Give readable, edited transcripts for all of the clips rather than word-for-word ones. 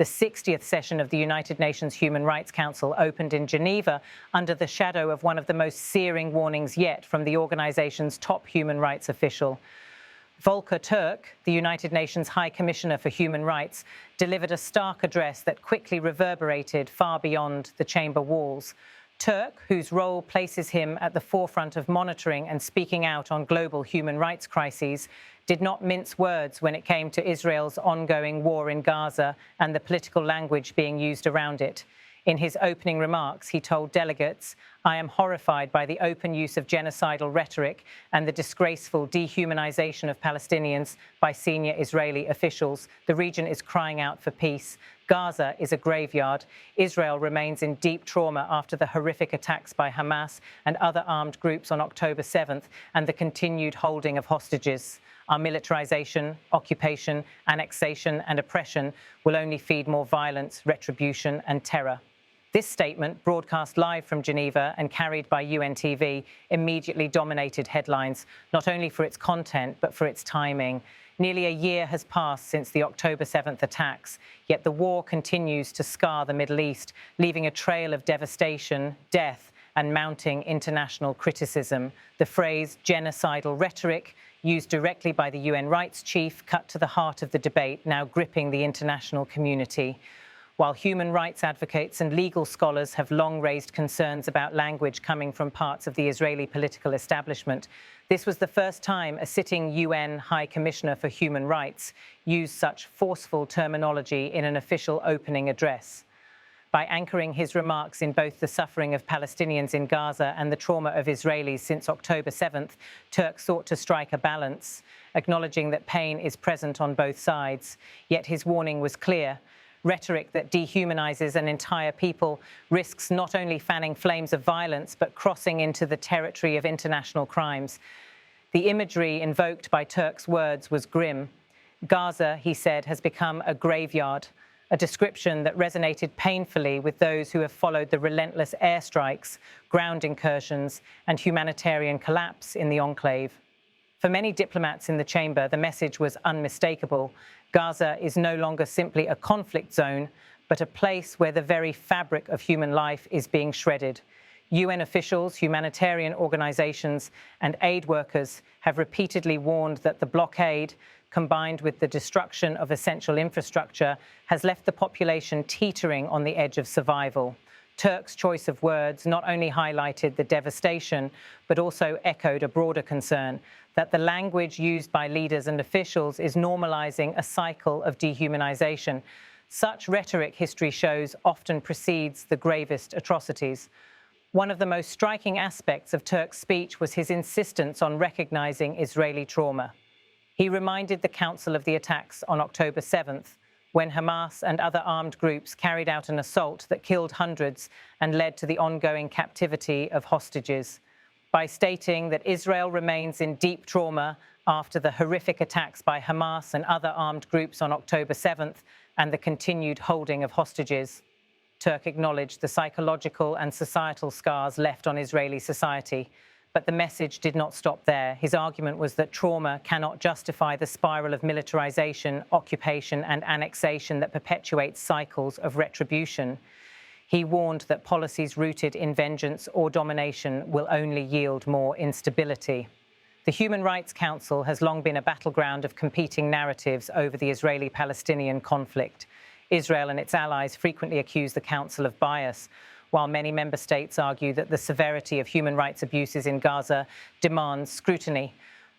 The 60th session of the United Nations Human Rights Council opened in Geneva under the shadow of one of the most searing warnings yet from the organization's top human rights official. Volker Türk, the United Nations High Commissioner for Human Rights, delivered a stark address that quickly reverberated far beyond the chamber walls. Türk, whose role places him at the forefront of monitoring and speaking out on global human rights crises, did not mince words when it came to Israel's ongoing war in Gaza and the political language being used around it. In his opening remarks, he told delegates, "I am horrified by the open use of genocidal rhetoric and the disgraceful dehumanization of Palestinians by senior Israeli officials. The region is crying out for peace. Gaza is a graveyard. Israel remains in deep trauma after the horrific attacks by Hamas and other armed groups on October 7th and the continued holding of hostages. Our militarization, occupation, annexation and oppression will only feed more violence, retribution and terror." This statement, broadcast live from Geneva and carried by UN TV, immediately dominated headlines, not only for its content, but for its timing. Nearly a year has passed since the October 7th attacks, yet the war continues to scar the Middle East, leaving a trail of devastation, death, and mounting international criticism. The phrase genocidal rhetoric, used directly by the UN rights chief, cut to the heart of the debate, now gripping the international community. While human rights advocates and legal scholars have long raised concerns about language coming from parts of the Israeli political establishment, this was the first time a sitting UN High Commissioner for Human Rights used such forceful terminology in an official opening address. By anchoring his remarks in both the suffering of Palestinians in Gaza and the trauma of Israelis since October 7th, Türk sought to strike a balance, acknowledging that pain is present on both sides. Yet his warning was clear. Rhetoric that dehumanizes an entire people risks not only fanning flames of violence, but crossing into the territory of international crimes. The imagery invoked by Türk's words was grim. Gaza, he said, has become a graveyard, a description that resonated painfully with those who have followed the relentless airstrikes, ground incursions, and humanitarian collapse in the enclave. For many diplomats in the chamber, the message was unmistakable. Gaza is no longer simply a conflict zone, but a place where the very fabric of human life is being shredded. UN officials, humanitarian organizations, and aid workers have repeatedly warned that the blockade, combined with the destruction of essential infrastructure, has left the population teetering on the edge of survival. Türk's choice of words not only highlighted the devastation, but also echoed a broader concern that the language used by leaders and officials is normalizing a cycle of dehumanization. Such rhetoric, history shows, often precedes the gravest atrocities. One of the most striking aspects of Türk's speech was his insistence on recognizing Israeli trauma. He reminded the Council of the attacks on October 7th, when Hamas and other armed groups carried out an assault that killed hundreds and led to the ongoing captivity of hostages. By stating that Israel remains in deep trauma after the horrific attacks by Hamas and other armed groups on October 7th and the continued holding of hostages, Türk acknowledged the psychological and societal scars left on Israeli society. But the message did not stop there. His argument was that trauma cannot justify the spiral of militarization, occupation, and annexation that perpetuates cycles of retribution. He warned that policies rooted in vengeance or domination will only yield more instability. The Human Rights Council has long been a battleground of competing narratives over the Israeli-Palestinian conflict. Israel and its allies frequently accuse the Council of bias, while many member states argue that the severity of human rights abuses in Gaza demands scrutiny.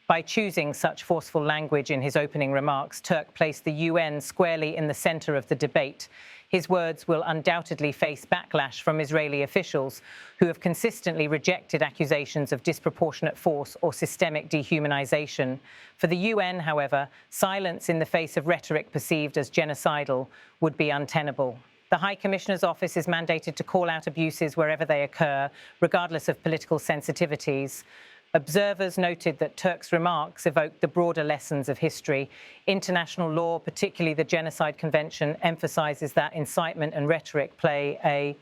By choosing such forceful language in his opening remarks, Türk placed the UN squarely in the center of the debate. His words will undoubtedly face backlash from Israeli officials who have consistently rejected accusations of disproportionate force or systemic dehumanization. For the UN, however, silence in the face of rhetoric perceived as genocidal would be untenable. The High Commissioner's Office is mandated to call out abuses wherever they occur, regardless of political sensitivities. Observers noted that Türk's remarks evoked the broader lessons of history. International law, particularly the Genocide Convention, emphasizes that incitement and rhetoric play a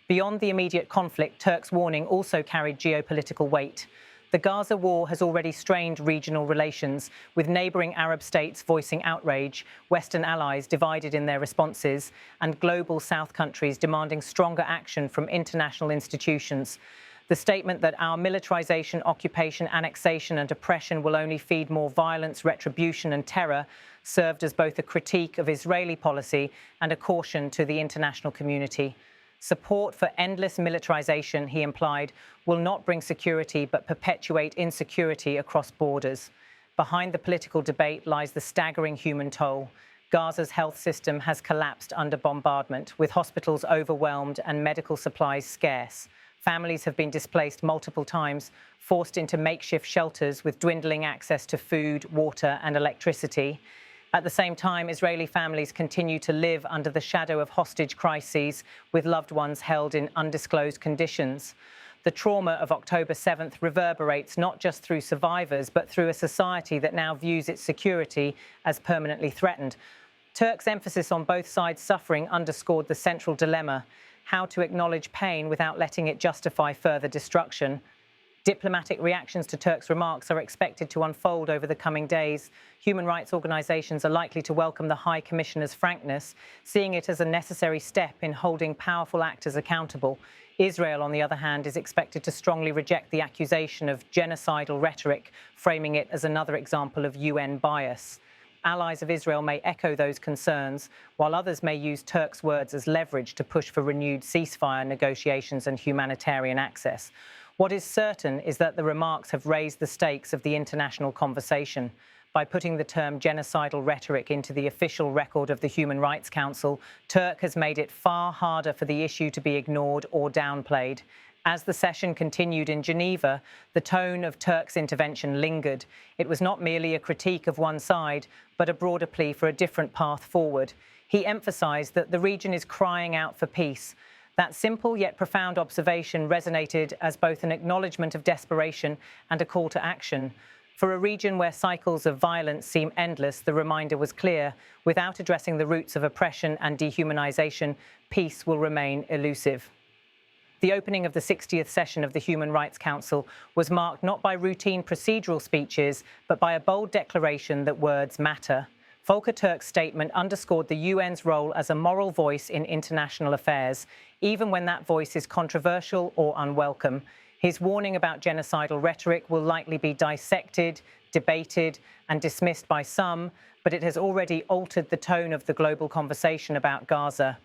Beyond the immediate conflict, Türk's warning also carried geopolitical weight. The Gaza war has already strained regional relations, with neighbouring Arab states voicing outrage, Western allies divided in their responses, and global South countries demanding stronger action from international institutions. The statement that our militarization, occupation, annexation and oppression will only feed more violence, retribution and terror served as both a critique of Israeli policy and a caution to the international community. Support for endless militarization, he implied, will not bring security but perpetuate insecurity across borders. Behind the political debate lies the staggering human toll. Gaza's health system has collapsed under bombardment, with hospitals overwhelmed and medical supplies scarce. Families have been displaced multiple times, forced into makeshift shelters with dwindling access to food, water and electricity. At the same time, Israeli families continue to live under the shadow of hostage crises, with loved ones held in undisclosed conditions. The trauma of October 7th reverberates not just through survivors, but through a society that now views its security as permanently threatened. Turk's emphasis on both sides' suffering underscored the central dilemma: how to acknowledge pain without letting it justify further destruction. Diplomatic reactions to Turk's remarks are expected to unfold over the coming days. Human rights organisations are likely to welcome the High Commissioner's frankness, seeing it as a necessary step in holding powerful actors accountable. Israel, on the other hand, is expected to strongly reject the accusation of genocidal rhetoric, framing it as another example of UN bias. Allies of Israel may echo those concerns, while others may use Turk's words as leverage to push for renewed ceasefire negotiations and humanitarian access. What is certain is that the remarks have raised the stakes of the international conversation. By putting the term genocidal rhetoric into the official record of the Human Rights Council, Turk has made it far harder for the issue to be ignored or downplayed. As the session continued in Geneva, the tone of Turk's intervention lingered. It was not merely a critique of one side, but a broader plea for a different path forward. He emphasised that the region is crying out for peace. That simple yet profound observation resonated as both an acknowledgement of desperation and a call to action. For a region where cycles of violence seem endless, the reminder was clear: without addressing the roots of oppression and dehumanization, peace will remain elusive. The opening of the 60th session of the Human Rights Council was marked not by routine procedural speeches, but by a bold declaration that words matter. Volker Türk's statement underscored the UN's role as a moral voice in international affairs, even when that voice is controversial or unwelcome. His warning about genocidal rhetoric will likely be dissected, debated, and dismissed by some, but it has already altered the tone of the global conversation about Gaza.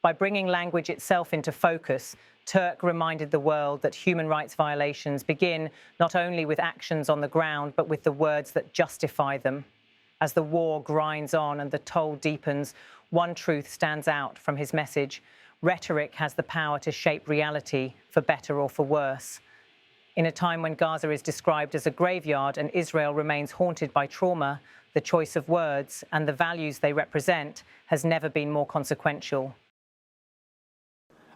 By bringing language itself into focus, Türk reminded the world that human rights violations begin not only with actions on the ground, but with the words that justify them. As the war grinds on and the toll deepens, one truth stands out from his message: rhetoric has the power to shape reality, for better or for worse. In a time when Gaza is described as a graveyard and Israel remains haunted by trauma, the choice of words and the values they represent has never been more consequential.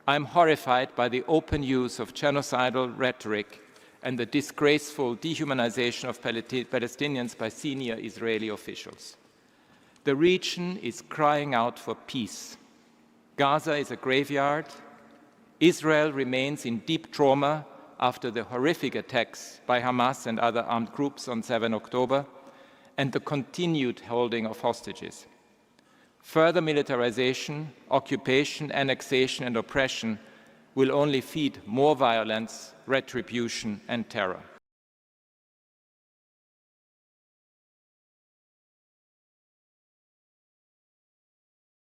I'm horrified by the open use of genocidal rhetoric and the disgraceful dehumanization of Palestinians by senior Israeli officials. The region is crying out for peace. Gaza is a graveyard. Israel remains in deep trauma after the horrific attacks by Hamas and other armed groups on 7 October and the continued holding of hostages. Further militarization, occupation, annexation and oppression will only feed more violence, retribution and terror.